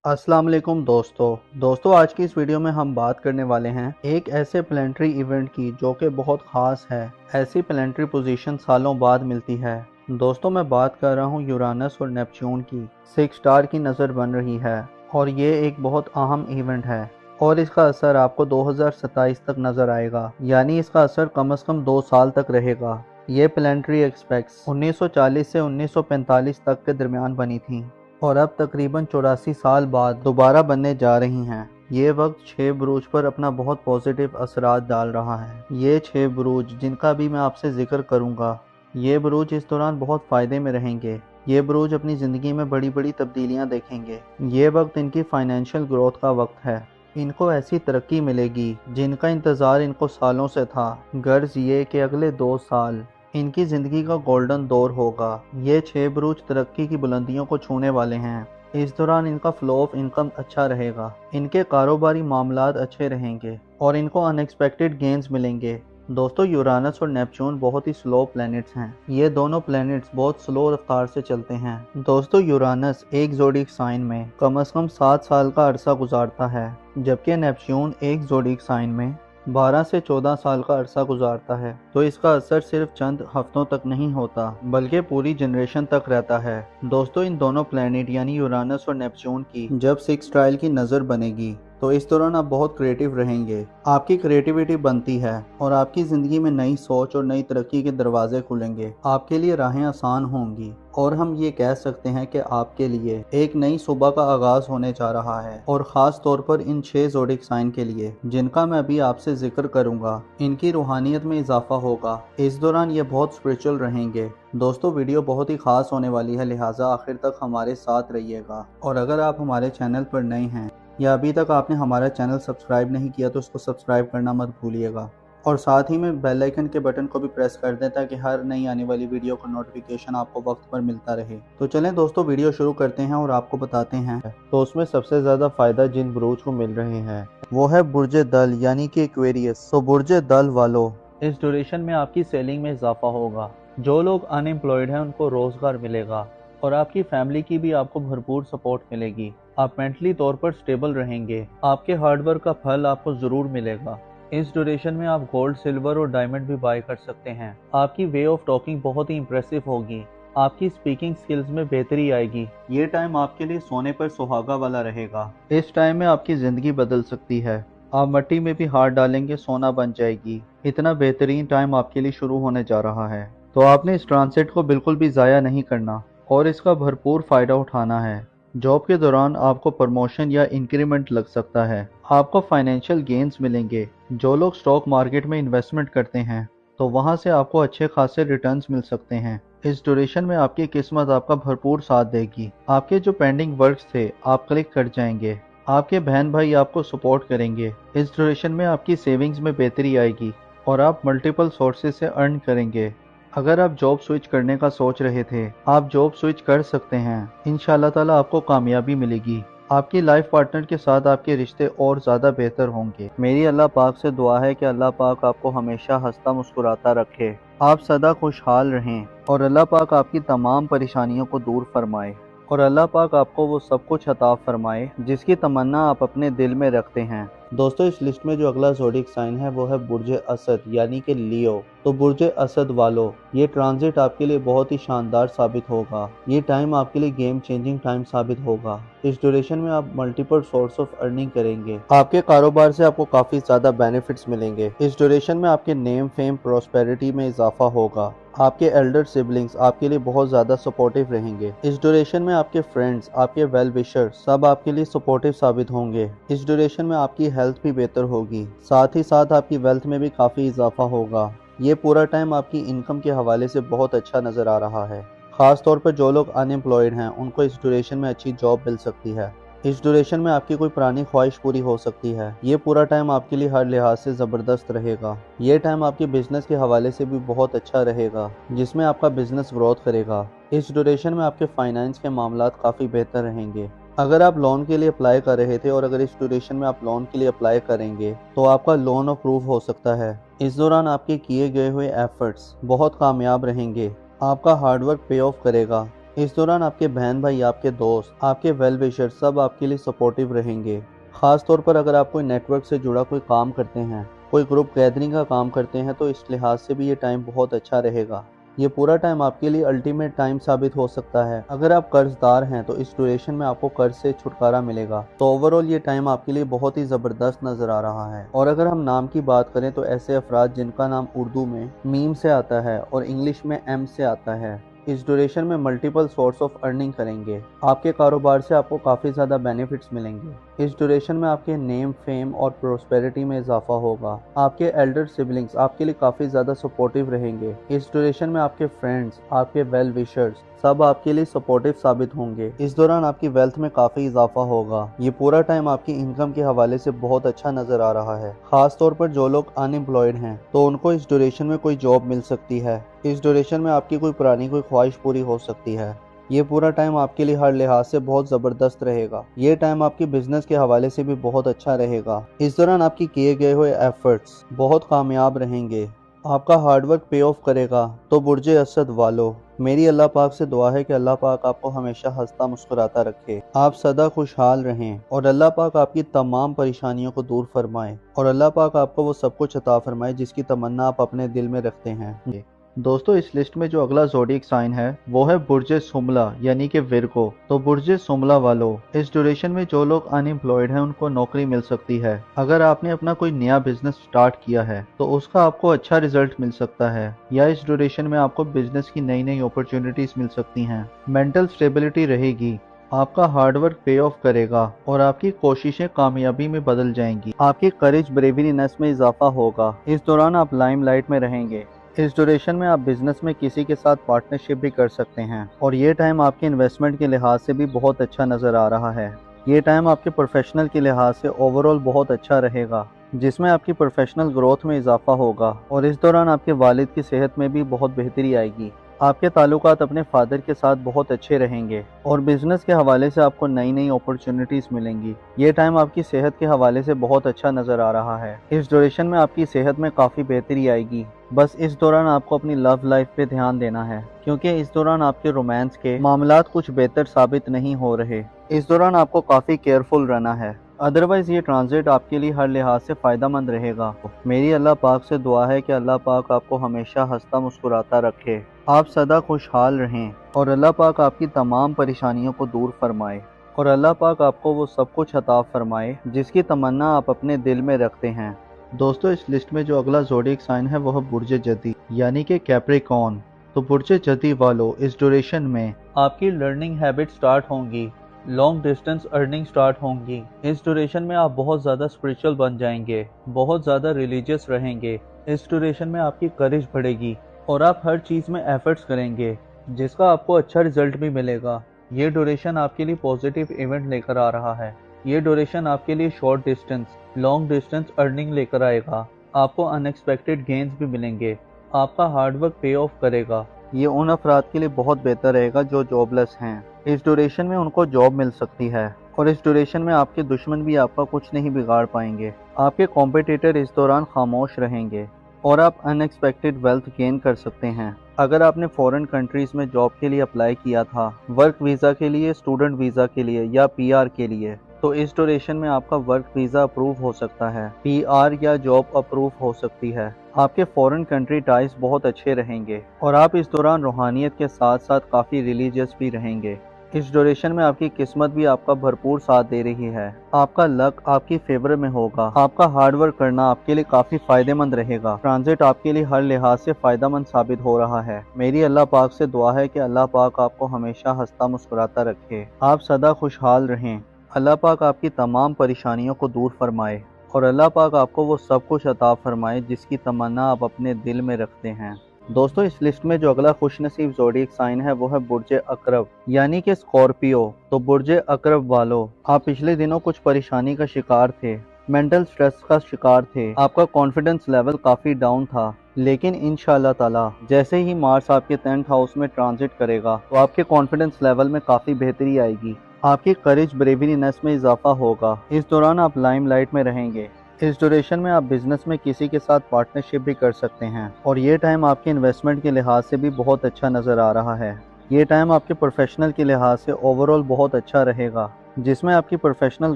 अस्सलाम वालेकुम दोस्तों आज की इस वीडियो में हम बात करने वाले हैं एक ऐसे प्लेनेटरी इवेंट की जो कि बहुत ख़ास है। ऐसी प्लेनेटरी पोजीशन सालों बाद मिलती है। दोस्तों मैं बात कर रहा हूँ यूरानस और नेपच्यून की 6 स्टार की नज़र बन रही है और ये एक बहुत अहम इवेंट है और इसका असर आपको 2027 तक नज़र आएगा, यानी इसका असर कम से कम 2 साल तक रहेगा। ये प्लेनेटरी एक्सपेक्ट्स 1940 से 1945 तक के दरमियान बनी थी और अब तकरीबन 84 साल बाद दोबारा बनने जा रही हैं। ये वक्त 6 बुरूज पर अपना बहुत पॉजिटिव असरात डाल रहा है। ये 6 बुरूज जिनका भी मैं आपसे जिक्र करूंगा, ये बुरूज इस दौरान बहुत फ़ायदे में रहेंगे। ये बुरूज अपनी ज़िंदगी में बड़ी बड़ी तब्दीलियां देखेंगे। ये वक्त इनकी फाइनेंशियल ग्रोथ का वक्त है। इनको ऐसी तरक्की मिलेगी जिनका इंतज़ार इनको सालों से था। गर्ज ये कि अगले 2 साल इनकी ज़िंदगी का गोल्डन दौर होगा। ये 6 बुरूज तरक्की की बुलंदियों को छूने वाले हैं। इस दौरान इनका फ्लो ऑफ इनकम अच्छा रहेगा, इनके कारोबारी मामलात अच्छे रहेंगे और इनको अनएक्सपेक्टेड गेन्स मिलेंगे। दोस्तों यूरानस और नेपच्यून बहुत ही स्लो प्लैनेट्स हैं। ये दोनों प्लैनेट्स बहुत स्लो रफ्तार से चलते हैं। दोस्तों यूरानस एक ज़ोडिक साइन में कम से कम 7 साल का अरसा गुजारता है, जबकि नेपच्यून एक ज़ोडिक साइन में 12 से 14 साल का अरसा गुजारता है। तो इसका असर सिर्फ चंद हफ्तों तक नहीं होता बल्कि पूरी जनरेशन तक रहता है। दोस्तों इन दोनों प्लैनेट यानी यूरानस और नेपच्यून की जब 6 ट्रायल की नज़र बनेगी तो इस दौरान आप बहुत क्रिएटिव रहेंगे। आपकी क्रिएटिविटी बनती है और आपकी ज़िंदगी में नई सोच और नई तरक्की के दरवाजे खुलेंगे। आपके लिए राहें आसान होंगी और हम ये कह सकते हैं कि आपके लिए एक नई सुबह का आगाज़ होने जा रहा है। और ख़ास तौर पर इन 6 ज़ोडिक साइन के लिए जिनका मैं अभी आपसे जिक्र करूंगा, इनकी रूहानियत में इजाफा होगा। इस दौरान ये बहुत स्पिरिचुअल रहेंगे। दोस्तों वीडियो बहुत ही ख़ास होने वाली है, लिहाजा आखिर तक हमारे साथ रहिएगा। और अगर आप हमारे चैनल पर नए हैं या अभी तक आपने हमारा चैनल सब्सक्राइब नहीं किया तो उसको सब्सक्राइब करना मत भूलिएगा और साथ ही में बेल आइकन के बटन को भी प्रेस कर दें ताकि हर नई आने वाली वीडियो का नोटिफिकेशन आपको वक्त पर मिलता रहे। तो चलें दोस्तों वीडियो शुरू करते हैं और आपको बताते हैं। तो उसमें सबसे ज़्यादा फ़ायदा जिन बुरूज को मिल रहे हैं वो है बुर्ज दल यानी कि एक्वेरियस। तो बुर्ज दल वालों, इस ड्यूरेशन में आपकी सेलिंग में इजाफा होगा। जो लोग अनएम्प्लॉयड हैं उनको रोज़गार मिलेगा और आपकी फैमिली की भी आपको भरपूर सपोर्ट मिलेगी। आप मेंटली तौर पर स्टेबल रहेंगे। आपके हार्डवर्क का फल आपको ज़रूर मिलेगा। इस ड्यूरेशन में आप गोल्ड, सिल्वर और डायमंड भी बाय कर सकते हैं। आपकी वे ऑफ टॉकिंग बहुत ही इंप्रेसिव होगी। आपकी स्पीकिंग स्किल्स में बेहतरी आएगी। ये टाइम आपके लिए सोने पर सुहागा वाला रहेगा। इस टाइम में आपकी ज़िंदगी बदल सकती है। आप मिट्टी में भी हाथ डालेंगे सोना बन जाएगी। इतना बेहतरीन टाइम आपके लिए शुरू होने जा रहा है। तो आपने इस ट्रांसिट को बिल्कुल भी ज़ाया नहीं करना और इसका भरपूर फ़ायदा उठाना है। जॉब के दौरान आपको प्रमोशन या इंक्रीमेंट लग सकता है। आपको फाइनेंशियल गेन्स मिलेंगे। जो लोग स्टॉक मार्केट में इन्वेस्टमेंट करते हैं तो वहां से आपको अच्छे खासे रिटर्न्स मिल सकते हैं। इस ड्यूरेशन में आपकी किस्मत आपका भरपूर साथ देगी। आपके जो पेंडिंग वर्क्स थे आप क्लिक कर जाएंगे। आपके बहन भाई आपको सपोर्ट करेंगे। इस ड्यूरेशन में आपकी सेविंग्स में बेहतरी आएगी और आप मल्टीपल सोर्सेज से अर्न करेंगे। अगर आप जॉब स्विच करने का सोच रहे थे, आप जॉब स्विच कर सकते हैं। इंशाल्लाह ताला आपको कामयाबी मिलेगी। आपकी लाइफ पार्टनर के साथ आपके रिश्ते और ज़्यादा बेहतर होंगे। मेरी अल्लाह पाक से दुआ है कि अल्लाह पाक आपको हमेशा हंसता मुस्कुराता रखे, आप सदा खुशहाल रहें और अल्लाह पाक आपकी तमाम परेशानियों को दूर फरमाए और अल्लाह पाक आपको वो सब कुछ अता फरमाए जिसकी तमन्ना आप अपने दिल में रखते हैं। दोस्तों इस लिस्ट में जो अगला ज़ोडिक साइन है वो है बुर्ज असद यानी कि लियो। तो बुर्ज असद वालों, ये ट्रांजिट आपके लिए बहुत ही शानदार साबित होगा। ये टाइम आपके लिए गेम चेंजिंग टाइम साबित होगा। इस ड्यूरेशन में आप मल्टीपल सोर्स ऑफ अर्निंग करेंगे। आपके कारोबार से आपको काफ़ी ज़्यादा बेनिफिट्स मिलेंगे। इस ड्यूरेशन में आपके नेम, फेम, प्रॉस्पेरिटी में इजाफा होगा। आपके एल्डर सिबलिंग्स आपके लिए बहुत ज़्यादा सपोर्टिव रहेंगे। इस ड्यूरेशन में आपके फ्रेंड्स, आपके वेल विशर सब आपके लिए सपोर्टिव साबित होंगे। इस ड्यूरेशन में आपकी हेल्थ भी बेहतर होगी, साथ ही साथ आपकी वेल्थ में भी काफ़ी इजाफा होगा। ये पूरा टाइम आपकी इनकम के हवाले से बहुत अच्छा नज़र आ रहा है। ख़ास तौर पर जो लोग अनएम्प्लॉयड हैं उनको इस ड्यूरेशन में अच्छी जॉब मिल सकती है। इस ड्यूरेशन में आपकी कोई पुरानी ख्वाहिश पूरी हो सकती है। ये पूरा टाइम आपके लिए हर लिहाज से ज़बरदस्त रहेगा। ये टाइम आपके बिजनेस के हवाले से भी बहुत अच्छा रहेगा जिसमें आपका बिजनेस ग्रोथ करेगा। इस ड्यूरेशन में आपके फाइनेंस के मामलात काफ़ी बेहतर रहेंगे। अगर आप लोन के लिए अप्लाई कर रहे थे और अगर इस ड्यूरेशन में आप लोन के लिए अप्लाई करेंगे तो आपका लोन अप्रूव हो सकता है। इस दौरान आपके किए गए हुए एफर्ट्स बहुत कामयाब रहेंगे। आपका हार्डवर्क पे ऑफ करेगा इस दौरान आपके बहन भाई, आपके दोस्त, आपके वेल विशर सब आपके लिए सपोर्टिव रहेंगे। खास तौर पर अगर आप कोई नेटवर्क से जुड़ा कोई काम करते हैं, कोई ग्रुप गैदरिंग का काम करते हैं, तो इस लिहाज से भी ये टाइम बहुत अच्छा रहेगा। ये पूरा टाइम आपके लिए अल्टीमेट टाइम साबित हो सकता है। अगर आप कर्जदार हैं तो इस ड्यूरेशन में आपको कर्ज से छुटकारा मिलेगा। तो ओवरऑल ये टाइम आपके लिए बहुत ही ज़बरदस्त नज़र आ रहा है। और अगर हम नाम की बात करें तो ऐसे अफराद जिनका नाम उर्दू में मीम से आता है और इंग्लिश में एम से आता है, इस ड्यूरेशन में मल्टीपल सोर्स ऑफ अर्निंग करेंगे। आपके कारोबार से आपको काफ़ी ज़्यादा बेनिफिट्स मिलेंगे। इस ड्यूरेशन में आपके नेम, फेम और प्रोस्पेरिटी में इजाफा होगा। आपके एल्डर सिबलिंग्स आपके लिए काफ़ी ज़्यादा सपोर्टिव रहेंगे। इस ड्यूरेशन में आपके फ्रेंड्स, आपके वेल विशर्स सब आपके लिए सपोर्टिव साबित होंगे। इस दौरान आपकी वेल्थ में काफ़ी इजाफा होगा। ये पूरा टाइम आपकी इनकम के हवाले से बहुत अच्छा नज़र आ रहा है। खास तौर पर जो लोग अनएम्प्लॉयड हैं तो उनको इस ड्यूरेशन में कोई जॉब मिल सकती है। इस ड्यूरेशन में आपकी कोई पुरानी कोई ख्वाहिश पूरी हो सकती है। ये पूरा टाइम आपके लिए हर लिहाज से बहुत ज़बरदस्त रहेगा। ये टाइम आपकी बिजनेस के हवाले से भी बहुत अच्छा रहेगा। इस दौरान आपकी किए गए हुए एफर्ट्स बहुत कामयाब रहेंगे। आपका हार्डवर्क पे ऑफ करेगा। तो बुर्जे असद वालों, मेरी अल्लाह पाक से दुआ है कि अल्लाह पाक आपको हमेशा हंसता मुस्कुराता रखे, आप सदा खुशहाल रहें और अल्लाह पाक आपकी तमाम परेशानियों को दूर फरमाए और अल्लाह पाक आपको वो सब कुछ अता फरमाए जिसकी तमन्ना आप अपने दिल में रखते हैं। दोस्तों, इस लिस्ट में जो अगला ज़ोडिएक साइन है वो है बुर्जे सुमला यानी कि विर्गो। तो बुर्जे सुमला वालों, इस ड्यूरेशन में जो लोग अनएम्प्लॉयड हैं उनको नौकरी मिल सकती है। अगर आपने अपना कोई नया बिजनेस स्टार्ट किया है तो उसका आपको अच्छा रिजल्ट मिल सकता है, या इस ड्यूरेशन में आपको बिजनेस की नई नई अपॉर्चुनिटीज मिल सकती हैं। मेंटल स्टेबिलिटी रहेगी। आपका हार्डवर्क पे ऑफ करेगा और आपकी कोशिशें कामयाबी में बदल जाएंगी। आपकी करेज ब्रेवरीनेस में इजाफा होगा। इस दौरान आप लाइमलाइट में रहेंगे। इस ड्यूरेशन में आप बिजनेस में किसी के साथ पार्टनरशिप भी कर सकते हैं और ये टाइम आपके इन्वेस्टमेंट के लिहाज से भी बहुत अच्छा नज़र आ रहा है। ये टाइम आपके प्रोफेशनल के लिहाज से ओवरऑल बहुत अच्छा रहेगा, जिसमें आपकी प्रोफेशनल ग्रोथ में इजाफा होगा और इस दौरान आपके वालिद की सेहत में भी बहुत बेहतरी आएगी। आपके ताल्लुकात अपने फादर के साथ बहुत अच्छे रहेंगे और बिजनेस के हवाले से आपको नई नई अपॉर्चुनिटीज मिलेंगी। ये टाइम आपकी सेहत के हवाले से बहुत अच्छा नज़र आ रहा है। इस ड्यूरेशन में आपकी सेहत में काफ़ी बेहतरी आएगी। बस इस दौरान आपको अपनी लव लाइफ पे ध्यान देना है, क्योंकि इस दौरान आपके रोमांस के मामलात कुछ बेहतर साबित नहीं हो रहे। इस दौरान आपको काफ़ी केयरफुल रहना है, अदरवाइज ये ट्रांजिट आपके लिए हर लिहाज से फ़ायदेमंद रहेगा। मेरी अल्लाह पाक से दुआ है कि अल्लाह पाक आपको हमेशा हंसता मुस्कुराता रखे, आप सदा खुशहाल रहें और अल्लाह पाक आपकी तमाम परेशानियों को दूर फरमाए और अल्लाह पाक आपको वो सब कुछ अता फरमाए जिसकी तमन्ना आप अपने दिल में रखते हैं। दोस्तों, इस लिस्ट में जो अगला ज़ोडिएक साइन है वो है बुर्जे जदी यानी कि कैप्रिकॉर्न। तो बुर्जे जदी वालों, इस ड्यूरेशन में आपकी लर्निंग हैबिट स्टार्ट होंगी, लॉन्ग डिस्टेंस अर्निंग स्टार्ट होंगी। इस ड्यूरेशन में आप बहुत ज़्यादा स्पिरिचुअल बन जाएंगे, बहुत ज़्यादा रिलीजियस रहेंगे। इस ड्यूरेशन में आपकी करेज बढ़ेगी और आप हर चीज़ में एफर्ट्स करेंगे जिसका आपको अच्छा रिजल्ट भी मिलेगा। ये ड्यूरेशन आपके लिए पॉजिटिव इवेंट लेकर आ रहा है। ये ड्यूरेशन आपके लिए short distance, long distance earning लेकर आएगा। आपको अनएक्सपेक्टेड गेन्स भी मिलेंगे। आपका हार्डवर्क पे ऑफ करेगा। ये उन अफराद के लिए बहुत बेहतर रहेगा जो जॉबलेस हैं। इस ड्यूरेशन में उनको जॉब मिल सकती है और इस ड्यूरेशन में आपके दुश्मन भी आपका कुछ नहीं बिगाड़ पाएंगे। आपके कॉम्पिटिटर इस दौरान खामोश रहेंगे और आप अनएक्सपेक्टेड वेल्थ गेन कर सकते हैं। अगर आपने फॉरेन कंट्रीज में जॉब के लिए अप्लाई किया था, वर्क वीज़ा के लिए, स्टूडेंट वीज़ा के लिए या पीआर के लिए, तो इस ड्यूरेशन में आपका वर्क वीज़ा अप्रूव हो सकता है, पीआर या जॉब अप्रूव हो सकती है। आपके फॉरेन कंट्री टाइज बहुत अच्छे रहेंगे और आप इस दौरान रूहानियत के साथ साथ काफ़ी रिलीजियस भी रहेंगे। इस ड्यूरेशन में आपकी किस्मत भी आपका भरपूर साथ दे रही है। आपका लक आपकी फेवर में होगा। आपका हार्डवर्क करना आपके लिए काफ़ी फ़ायदेमंद रहेगा। ट्रांजिट आपके लिए हर लिहाज से फ़ायदेमंद साबित हो रहा है। मेरी अल्लाह पाक से दुआ है कि अल्लाह पाक आपको हमेशा हंसता मुस्कुराता रखे, आप सदा खुशहाल रहें। अल्लाह पाक आपकी तमाम परेशानियों को दूर फरमाए और अल्लाह पाक आपको वो सब कुछ अता फरमाए जिसकी तमन्ना आप अपने दिल में रखते हैं। दोस्तों, इस लिस्ट में जो अगला खुशनसीब ज़ोडिएक साइन है वो है बुर्जे अकरब यानी कि स्कॉर्पियो। तो बुर्जे अकरब वालों, आप पिछले दिनों कुछ परेशानी का शिकार थे, मेंटल स्ट्रेस का शिकार थे, आपका कॉन्फिडेंस लेवल काफ़ी डाउन था, लेकिन इंशाअल्लाह ताला जैसे ही मार्स आपके 10th हाउस में ट्रांजिट करेगा तो आपके कॉन्फिडेंस लेवल में काफ़ी बेहतरी आएगी। आपकी करेज ब्रेवरीनेस में इजाफा होगा। इस दौरान आप लाइमलाइट में रहेंगे। इस ड्यूरेशन में आप बिजनेस में किसी के साथ पार्टनरशिप भी कर सकते हैं और ये टाइम आपके इन्वेस्टमेंट के लिहाज से भी बहुत अच्छा नज़र आ रहा है। یہ ٹائم آپ کے پروفیشنل کے لحاظ سے اوور آل بہت اچھا رہے گا، جس میں آپ کی پروفیشنل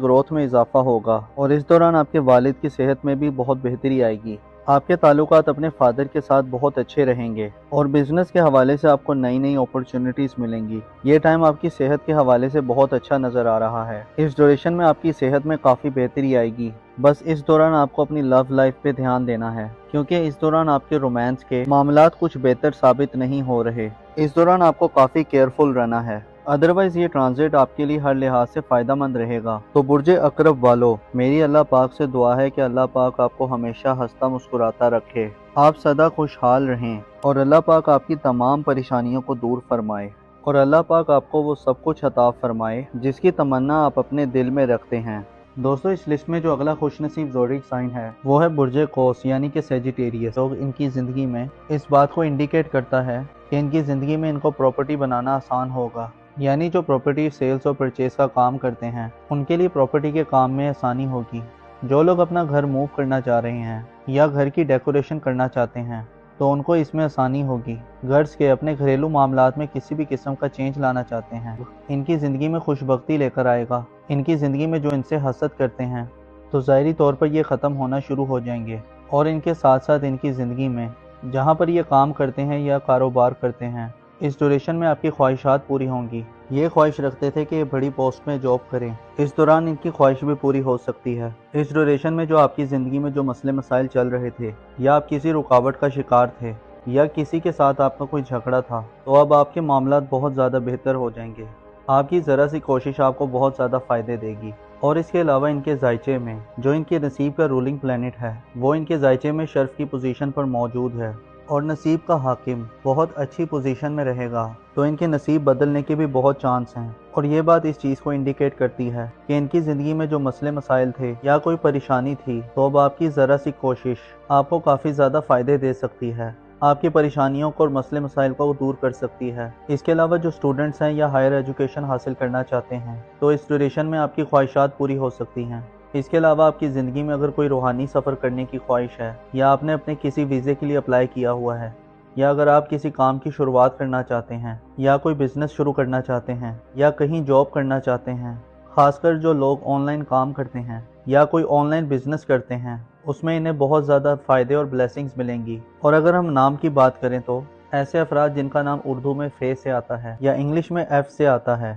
گروتھ میں اضافہ ہوگا، اور اس دوران آپ کے والد کی صحت میں بھی بہت بہتری آئے گی۔ آپ کے تعلقات اپنے فادر کے ساتھ بہت اچھے رہیں گے، اور بزنس کے حوالے سے آپ کو نئی نئی اپرچونٹیز ملیں گی۔ یہ ٹائم آپ کی صحت کے حوالے سے بہت اچھا نظر آ رہا ہے۔ اس ڈیوریشن میں آپ کی صحت میں کافی بہتری آئے گی۔ بس اس دوران آپ کو اپنی لو لائف پہ دھیان دینا ہے، کیونکہ اس دوران آپ کے رومانس کے معاملات کچھ بہتر ثابت نہیں ہو رہے۔ اس دوران آپ کو کافی کیئرفل رہنا ہے، ادروائز یہ ٹرانزٹ آپ کے لیے ہر لحاظ سے فائدہ مند رہے گا۔ تو برج عقرب والو، میری اللہ پاک سے دعا ہے کہ اللہ پاک آپ کو ہمیشہ ہنستا مسکراتا رکھے، آپ سدا خوشحال رہیں، اور اللہ پاک آپ کی تمام پریشانیوں کو دور فرمائے، اور اللہ پاک آپ کو وہ سب کچھ عطا فرمائے جس کی تمنا آپ اپنے دل میں رکھتے ہیں۔ دوستو، اس لسٹ میں جو اگلا خوش نصیب زوڈک سائن ہے وہ ہے برج قوس یعنی کہ سیجیٹیریس۔ لوگ ان کی زندگی میں اس بات کو انڈیکیٹ کرتا ہے کہ ان کی زندگی میں ان کو پراپرٹی بنانا آسان ہوگا، یعنی جو پراپرٹی سیلز اور پرچیز کا کام کرتے ہیں ان کے لیے پراپرٹی کے کام میں آسانی ہوگی۔ جو لوگ اپنا گھر موو کرنا چاہ رہے ہیں یا گھر کی ڈیکوریشن کرنا چاہتے ہیں تو ان کو اس میں آسانی ہوگی۔ گھرز کے اپنے گھریلو معاملات میں کسی بھی قسم کا چینج لانا چاہتے ہیں، ان کی زندگی میں خوش بختی لے کر آئے گا۔ ان کی زندگی میں جو ان سے حسد کرتے ہیں تو ظاہری طور پر یہ ختم ہونا شروع ہو جائیں گے، اور ان کے ساتھ ساتھ ان کی زندگی میں جہاں پر یہ کام کرتے ہیں یا کاروبار کرتے ہیں اس ڈیوریشن میں آپ کی خواہشات پوری ہوں گی۔ یہ خواہش رکھتے تھے کہ یہ بڑی پوسٹ میں جاب کریں، اس دوران ان کی خواہش بھی پوری ہو سکتی ہے۔ اس ڈیوریشن میں جو آپ کی زندگی میں جو مسئلے مسائل چل رہے تھے، یا آپ کسی رکاوٹ کا شکار تھے، یا کسی کے ساتھ آپ کا کوئی جھگڑا تھا، تو اب آپ کے معاملات بہت زیادہ بہتر ہو جائیں گے۔ آپ کی ذرا سی کوشش آپ کو بہت زیادہ فائدے دے گی۔ اور اس کے علاوہ ان کے ذائچے میں جو ان کے نصیب کا رولنگ پلانٹ ہے وہ ان کے ذائچے میں شرف کی پوزیشن پر موجود ہے، اور نصیب کا حاکم بہت اچھی پوزیشن میں رہے گا، تو ان کے نصیب بدلنے کے بھی بہت چانس ہیں۔ اور یہ بات اس چیز کو انڈیکیٹ کرتی ہے کہ ان کی زندگی میں جو مسئلے مسائل تھے یا کوئی پریشانی تھی، تو اب آپ کی ذرا سی کوشش آپ کو کافی زیادہ فائدے دے سکتی ہے، آپ کی پریشانیوں کو اور مسئلے مسائل کو دور کر سکتی ہے۔ اس کے علاوہ جو اسٹوڈنٹس ہیں یا ہائر ایجوکیشن حاصل کرنا چاہتے ہیں تو اس ڈیوریشن میں آپ کی خواہشات پوری ہو سکتی ہیں۔ اس کے علاوہ آپ کی زندگی میں اگر کوئی روحانی سفر کرنے کی خواہش ہے، یا آپ نے اپنے کسی ویزے کے لیے اپلائی کیا ہوا ہے، یا اگر آپ کسی کام کی شروعات کرنا چاہتے ہیں، یا کوئی بزنس شروع کرنا چاہتے ہیں، یا کہیں جاب کرنا چاہتے ہیں، خاص کر جو لوگ آن لائن کام کرتے ہیں یا کوئی آن لائن بزنس کرتے ہیں، اس میں انہیں بہت زیادہ فائدے اور بلیسنگز ملیں گی۔ اور اگر ہم نام کی بات کریں تو ایسے افراد جن کا نام اردو میں فے سے آتا ہے یا انگلش میں ایف سے آتا ہے،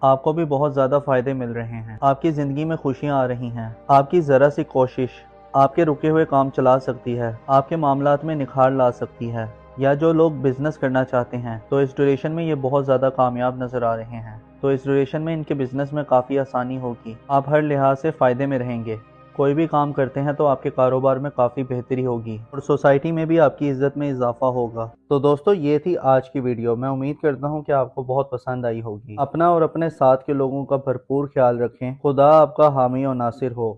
آپ کو بھی بہت زیادہ فائدے مل رہے ہیں، آپ کی زندگی میں خوشیاں آ رہی ہیں۔ آپ کی ذرا سی کوشش آپ کے رکے ہوئے کام چلا سکتی ہے، آپ کے معاملات میں نکھار لا سکتی ہے۔ یا جو لوگ بزنس کرنا چاہتے ہیں تو اس ڈیوریشن میں یہ بہت زیادہ کامیاب نظر آ رہے ہیں، تو اس ڈیوریشن میں ان کے بزنس میں کافی آسانی ہوگی، آپ ہر لحاظ سے فائدے میں رہیں گے۔ کوئی بھی کام کرتے ہیں تو آپ کے کاروبار میں کافی بہتری ہوگی، اور سوسائٹی میں بھی آپ کی عزت میں اضافہ ہوگا۔ تو دوستو، یہ تھی آج کی ویڈیو۔ میں امید کرتا ہوں کہ آپ کو بہت پسند آئی ہوگی۔ اپنا اور اپنے ساتھ کے لوگوں کا بھرپور خیال رکھیں۔ خدا آپ کا حامی و ناصر ہو۔